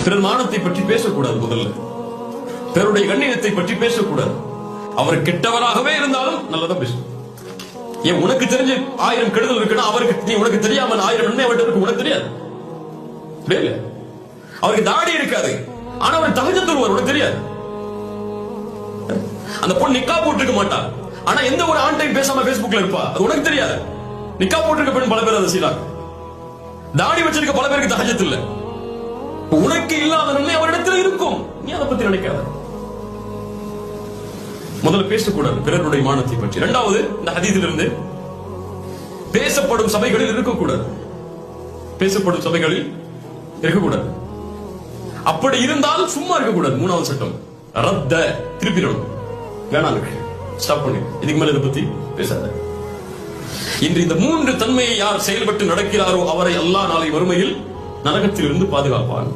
பிறர் மானத்தை பற்றி பேசக்கூடாது. முதல்ல பிறருடைய கண்ணியத்தை பற்றி பேசக்கூடாது. அவர் கெட்டவராகவே இருந்தாலும் நல்லதா பேசணும். ஏன் உனக்கு தெரிஞ்சு 1000 கெடுதல் இருக்குன்னா அவருக்கு உனக்கு தெரியாமல் 1000 நன்மை அவர்கிட்ட இருக்கு, உனக்கு தெரியாது. அவருக்கு தாடி இருக்காது, ஆனா அவர் தஹஜ்ஜுத் தொழுவார், உனக்கு தெரியாது. அந்த பொண்ணு நிக்கா போட்டுக்க மாட்டா, ஆனா எந்த ஒரு ஆண் டைம் பேசாம பேஸ்புக்ல இருப்பா, அது உனக்கு தெரியாது. நிக்கா போட்டுக்க பெண் பல பேர் அதை செய்யறாங்க. தாடி வச்சிருக்க பல பேருக்கு தஹஜ்ஜுத் இல்ல. உனக்கு இல்லாத நன்மை அவரிடத்தில் இருக்கும், நீ அதை பத்தி நினைக்காத. முதல்ல பேசக்கூடாது பிறருடைய மானத்தை பற்றி. இரண்டாவது, இந்த ஹதீஸிலிருந்து பேசப்படும் சபைகளில் இருக்கக்கூடாது. பேசப்படும் சபைகளில் இருக்கக்கூடாது. அப்படி இருந்தால் சும்மா இருக்கக்கூடாது. மூணாவது சட்டம், ரத்த திருப்பிடணும். வேணாம், ஸ்டாப் பண்ணு, இதுக்கு மேல இதை பத்தி பேசாத. இன்று இந்த 3 தன்மையை யார் செயல்பட்டு நடக்கிறாரோ அவரை அல்லாஹ் நாளை வறுமையில் நரகத்தில் இருந்து பாதுகாப்பான்.